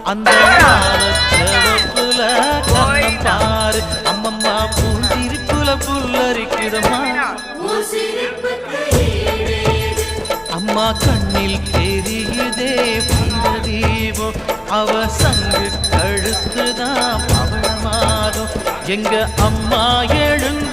அந்த செவப்புல கண்ணம் பாரு அம்மம்மா பூந்திருப்புல புல்லரிக்குதம்மா அம்மா கண்ணில் தெரியுதே வந்த தீபம் அவ சங்கு கழுத்துதான் பவளமாகும் எங்க அம்மா எழுந்து